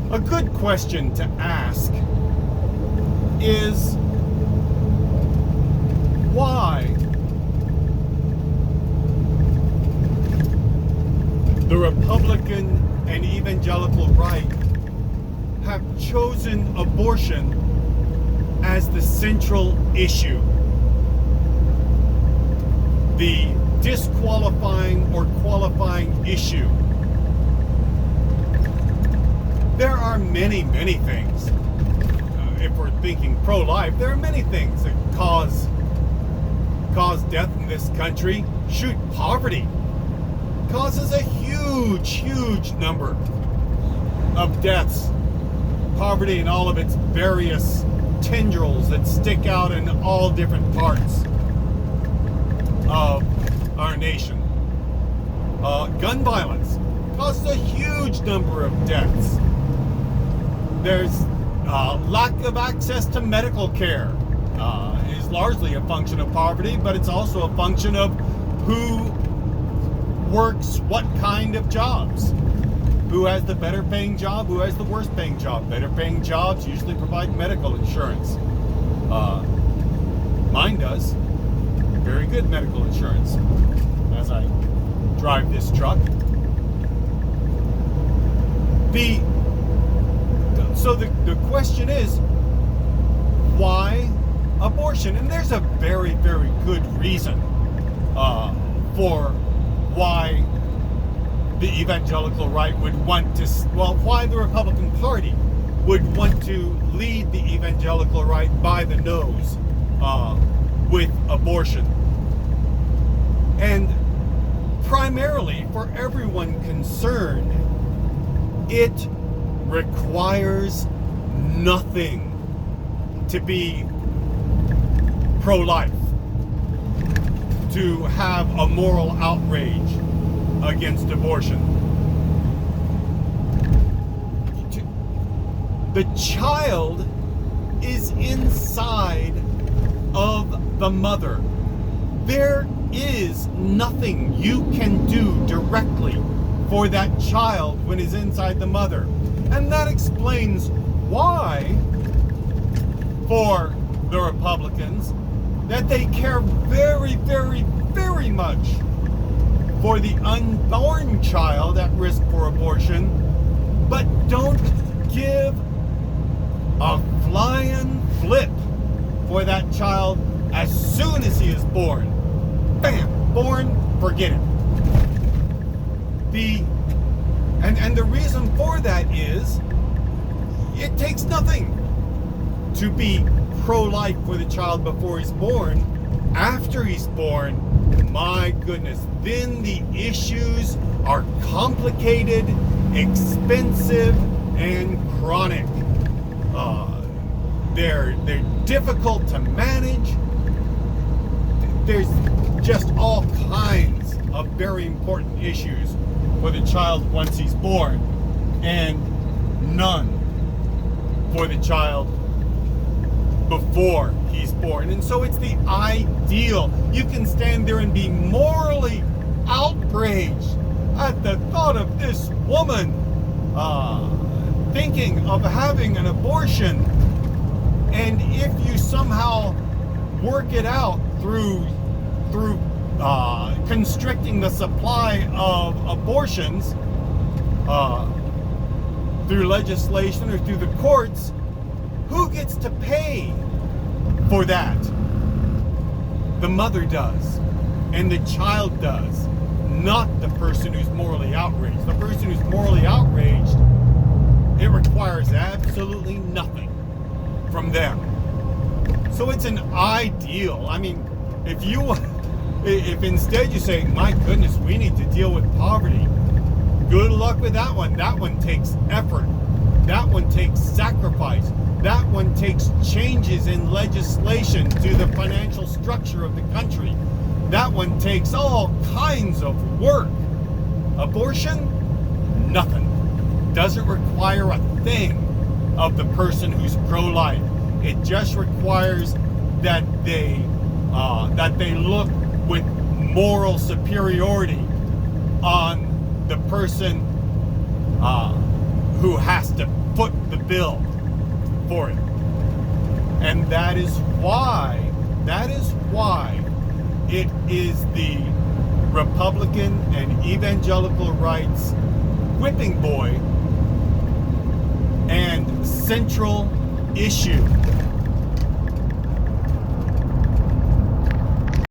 A good question to ask is why the Republican and evangelical right have chosen abortion as the central issue. The disqualifying or qualifying issue. There are many, many things. If we're thinking pro-life, there are many things that cause death in this country. Shoot, poverty causes a huge number of deaths. Poverty in all of its various tendrils that stick out in all different parts of our nation. Gun violence causes a huge number of deaths. There's lack of access to medical care is largely a function of poverty, but it's also a function of who works what kind of jobs. Who has the better paying job, who has the worst paying job. Better paying jobs usually provide medical insurance. Mine does. Very good medical insurance as I drive this truck. So the question is, why abortion? And there's a very, very good reason for why the evangelical right would want to, why the Republican Party would want to lead the evangelical right by the nose with abortion. And primarily, for everyone concerned, it requires nothing to be pro-life, to have a moral outrage against abortion. The child is inside of the mother. There is nothing you can do directly for that child when he's inside the mother. And that explains why, for the Republicans, that they care very, very, very much for the unborn child at risk for abortion, but don't give a flying flip for that child as soon as he is born. Bam! Born, forget it. And the reason for that is it takes nothing to be pro-life for the child before he's born. After he's born, my goodness, then the issues are complicated, expensive, and chronic. They're difficult to manage. There's just all kinds of very important issues for the child once he's born, and none for the child before he's born. And so it's the ideal. You can stand there and be morally outraged at the thought of this woman thinking of having an abortion, and if you somehow work it out through constricting the supply of abortions through legislation or through the courts, who gets to pay for that? The mother does, and the child does, not the person who's morally outraged. The person who's morally outraged, it requires absolutely nothing from them. So it's an ideal. I mean, if instead you say, my goodness, we need to deal with poverty, good luck with that one. That one takes effort. That one takes sacrifice. That one takes changes in legislation to the financial structure of the country. That one takes all kinds of work. Abortion? Nothing. Doesn't require a thing of the person who's pro-life. It just requires that they look with moral superiority on the person who has to foot the bill for it. And that is why it is the Republican and evangelical rights whipping boy and central issue